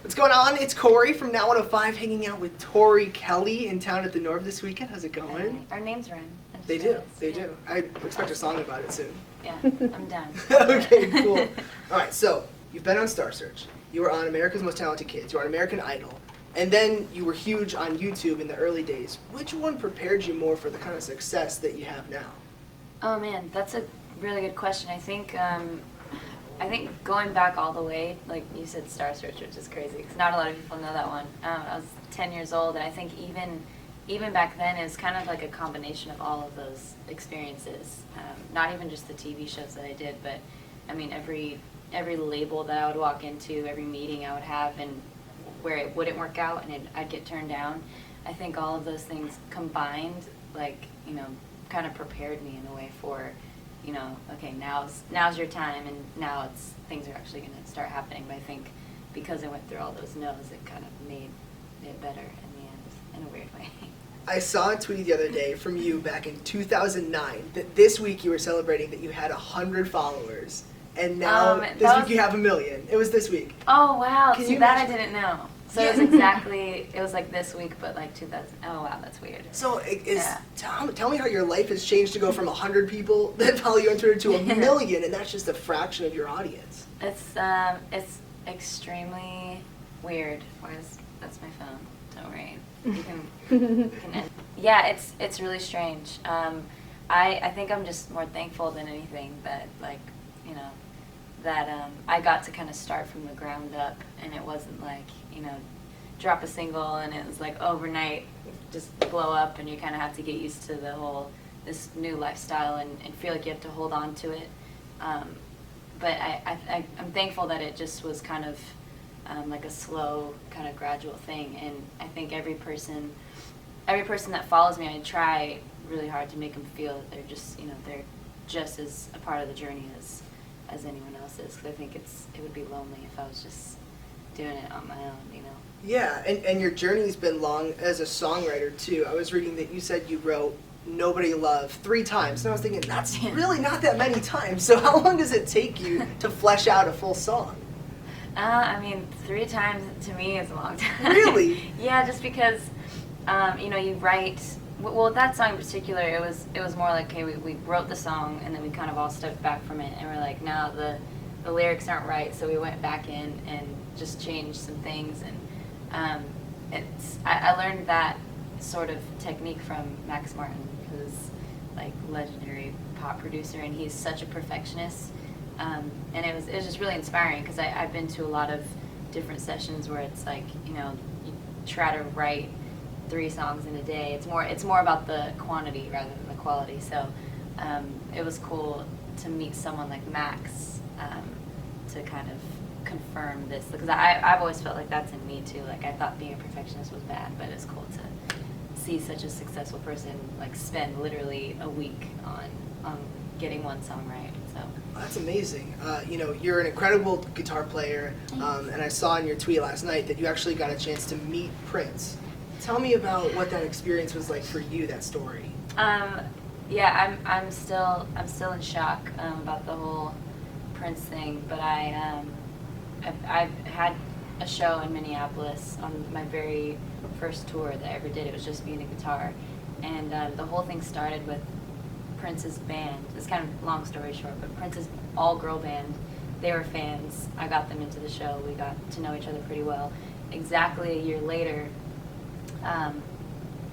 What's going on? It's Corey from Now 105 hanging out with Tori Kelly in town at the Norv this weekend. How's it going? Our names rhyme. They do. They do. I expect a song about it soon. Yeah, I'm done. Okay, cool. All right, so you've been on Star Search. You were on America's Most Talented Kids. You were on American Idol. And then you were huge on YouTube in the early days. Which one prepared you more for the kind of success that you have now? Oh man, that's a really good question. I think going back all the way, like you said, Star Search, which is crazy because not a lot of people know that one. I was 10 years old, and I think even back then it was kind of like a combination of all of those experiences. Not even just the TV shows that I did, but I mean every label that I would walk into, every meeting I would have, and where it wouldn't work out and I'd get turned down. I think all of those things combined, like, you know, kind of prepared me in a way for, you know, okay, now's your time, and now things are actually going to start happening. But I think because I went through all those no's, it kind of made it better in the end, in a weird way. I saw a tweet the other day from you back in 2009 that this week you were celebrating that you had 100 followers. And now, this week you have 1 million. It was this week. Oh, wow. Can See, you that I imagine? didn't know. So it was exactly, it was like this week, but like 2000. Oh, wow, that's weird. So, Yeah. tell me how your life has changed to go from 100 people that follow you on Twitter to 1 million, and that's just a fraction of your audience. It's extremely weird. That's my phone. Don't worry. You can end. Yeah, it's really strange. I think I'm just more thankful than anything that, like, you know, that I got to kind of start from the ground up, and it wasn't like, you know, drop a single and it was like overnight just blow up, and you kind of have to get used to this new lifestyle and feel like you have to hold on to it. But I'm thankful that it just was kind of like a slow, kind of gradual thing, and I think every person that follows me, I try really hard to make them feel that they're just, you know, they're just as a part of the journey as anyone else is. Because I think it would be lonely if I was just doing it on my own, you know. Yeah, and your journey's been long as a songwriter too. I was reading that you said you wrote Nobody Love 3 times, and I was thinking that's really not that many times. So how long does it take you to flesh out a full song? I mean, 3 times to me is a long time. Really? Yeah, just because, you know, you write. Well, that song in particular, it was more like, okay, we wrote the song, and then we kind of all stepped back from it, and we're like, no, the lyrics aren't right, so we went back in and just changed some things, and I learned that sort of technique from Max Martin, who's like legendary pop producer, and he's such a perfectionist, and it was just really inspiring because I've been to a lot of different sessions where it's like, you know, you try to write 3 songs in a day. It's more about the quantity rather than the quality. So it was cool to meet someone like Max to kind of confirm this, because I've always felt like that's in me too. Like, I thought being a perfectionist was bad, but it's cool to see such a successful person like spend literally a week on getting one song right. So That's amazing. You know, you're an incredible guitar player, and I saw in your tweet last night that you actually got a chance to meet Prince. Tell me about what that experience was like for you, that story. Yeah, I'm still in shock about the whole Prince thing, but I've had a show in Minneapolis on my very first tour that I ever did. It was just me and a guitar, and the whole thing started with Prince's band. It's kind of long story short, but Prince's all-girl band, they were fans. I got them into the show. We got to know each other pretty well. Exactly a year later,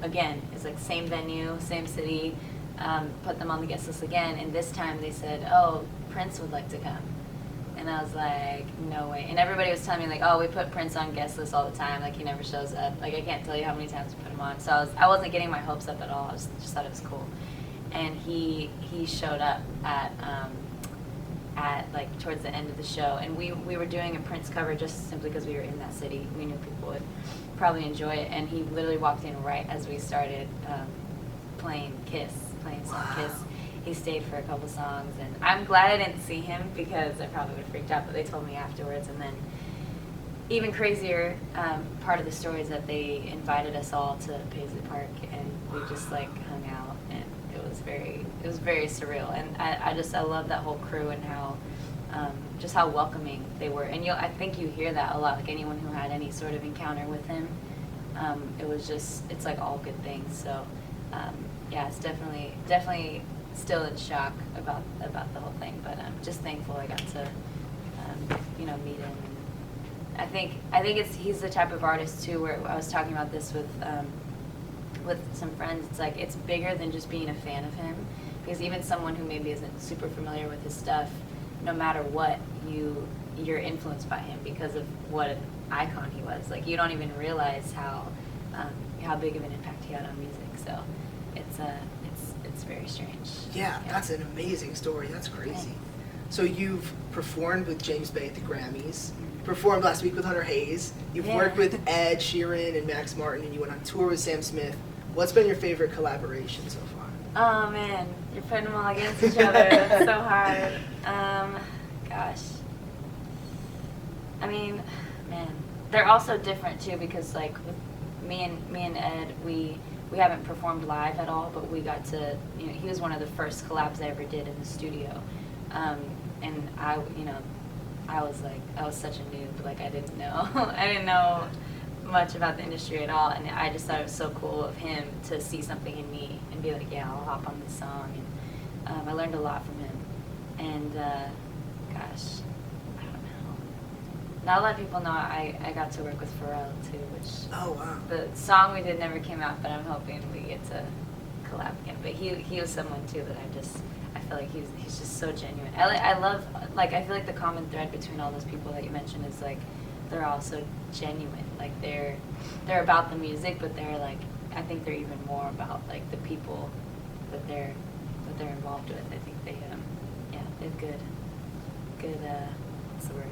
again, it's like same venue, same city, put them on the guest list again, and this time they said, oh, Prince would like to come. And I was like, no way. And everybody was telling me, like, oh, we put Prince on guest lists all the time, like, he never shows up. Like, I can't tell you how many times we put him on. So I wasn't getting my hopes up at all. I just thought it was cool. And he showed up at like towards the end of the show, and we were doing a Prince cover just simply because we were in that city. We knew people would probably enjoy it, and he literally walked in right as we started playing song Kiss. He stayed for a couple songs, and I'm glad I didn't see him because I probably would have freaked out, but they told me afterwards. And then even crazier part of the story is that they invited us all to Paisley Park, and we just like hung out, and it was very surreal. And I love that whole crew and how just how welcoming they were. And I think you hear that a lot, like anyone who had any sort of encounter with him, it's like all good things. So yeah, it's definitely still in shock about the whole thing, but I'm just thankful I got to meet him. And I think he's the type of artist too, where I was talking about this with some friends. It's like it's bigger than just being a fan of him, because even someone who maybe isn't super familiar with his stuff, no matter what, you're influenced by him because of what an icon he was. Like you don't even realize how big of an impact he had on music. So it's very strange. Yeah, that's an amazing story. That's crazy. Yeah. So you've performed with James Bay at the Grammys. You performed last week with Hunter Hayes. You've worked with Ed Sheeran and Max Martin, and you went on tour with Sam Smith. What's been your favorite collaboration so far? Oh man, you're putting them all against each other. It's so hard. Gosh. I mean, man, they're also different too, because like with me and Ed, we haven't performed live at all, but we got to, he was one of the first collabs I ever did in the studio. And I was such a noob, like I didn't know much about the industry at all, and I just thought it was so cool of him to see something in me and be like, yeah, I'll hop on this song. And I learned a lot from him. And gosh, I don't know. Not a lot of people know I got to work with Pharrell too, which Oh wow. the song we did never came out, but I'm hoping we get to collab again. But he was someone too that I feel like he's just so genuine. I love, like, I feel like the common thread between all those people that you mentioned is like they're all so genuine. Like they're about the music, but they're like, I think they're even more about like the people that they're involved with. I think they're good what's the word?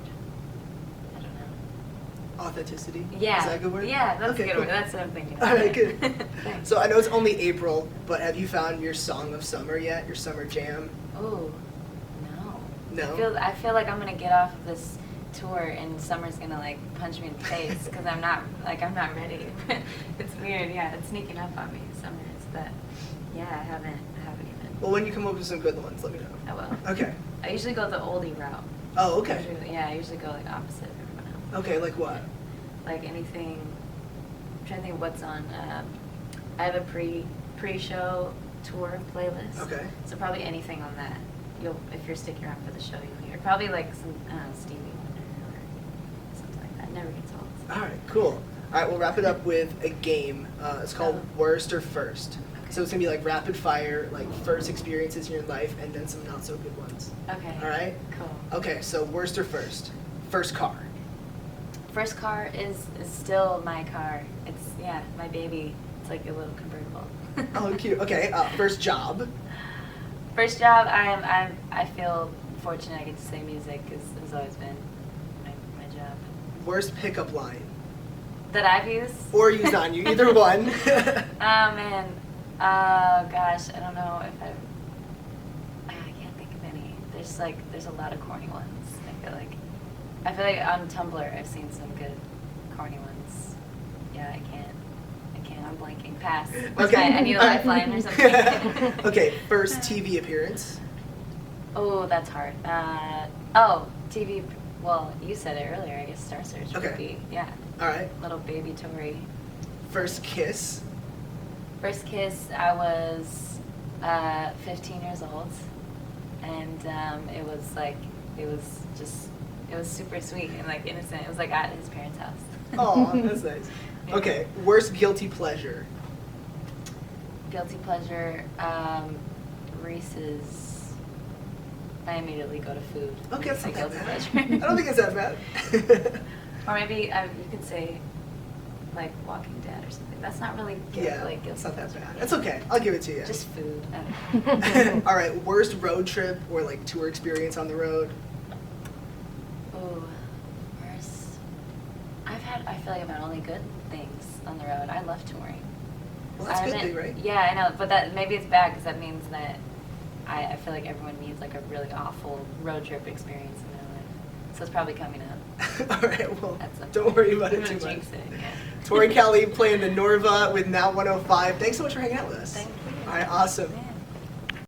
I don't know. Authenticity? Yeah. Is that a good word? Yeah, that's Okay, a good cool. word. That's what I'm thinking. All right, good. Thanks. So I know it's only April, but have you found your song of summer yet? Your summer jam? Oh, no. No? I feel like I'm gonna get off of this tour and summer's gonna like punch me in the face because I'm not ready. It's weird. Yeah, it's sneaking up on me. Summer is, but yeah, I haven't even. Well, when you come up with some good ones, let me know. I will. Okay. I usually go the oldie route. Oh, okay. I usually go like opposite of everyone else. Okay, like what? Like anything. I'm trying to think of what's on. I have a pre-show tour playlist. Okay. So probably anything on that. If you're sticking around for the show, you'll hear probably like some Stevie Wonder or something like that. Never gets old. All right, cool. All right, we'll wrap it up with a game. It's called Worst or First. So it's gonna be like rapid fire, like first experiences in your life, and then some not so good ones. Okay. All right. Cool. Okay, so worst or first? First car. First car is still my car. It's my baby. It's like a little convertible. Oh, cute. Okay, first job. First job. I feel fortunate I get to say music because it's always been my job. Worst pickup line. That I've used. Or used on you, either one. Oh man. Gosh, I don't know if I can't think of any. There's a lot of corny ones. I feel like on Tumblr I've seen some good corny ones. Yeah, I can't. I'm blanking. Pass. Okay. I need a lifeline or something. Okay, first TV appearance. Oh, that's hard. TV. Well, you said it earlier. I guess Star Search would be. Yeah. All right. Little baby Tori. First kiss. First kiss, I was 15 years old, and it was super sweet and like innocent. It was like at his parents' house. Oh, that's nice. Okay, worst guilty pleasure. Guilty pleasure, Reese's. I immediately go to food. Okay, that's It's not a that guilty bad. pleasure. I don't think it's that bad. Or maybe you could say like Walking Dead or something. That's not really guilty. Yeah, Like guilty it's not that pleasure. bad. It's okay. I'll give it to you. Just food. I don't know. All right, worst road trip or like tour experience on the road. Ooh, worst. I feel like I've had only good things on the road. I love touring. Well, that's a good thing, right? Yeah, I know, but maybe it's bad because that means that I feel like everyone needs like a really awful road trip experience in their life. So it's probably coming up. All right, well, At some don't point. worry about I'm it too gonna much. jinx it, yeah. Tori Kelly playing the Norva with Now 105. Thanks so much for hanging out with us. Thank you. All right, awesome. Yeah.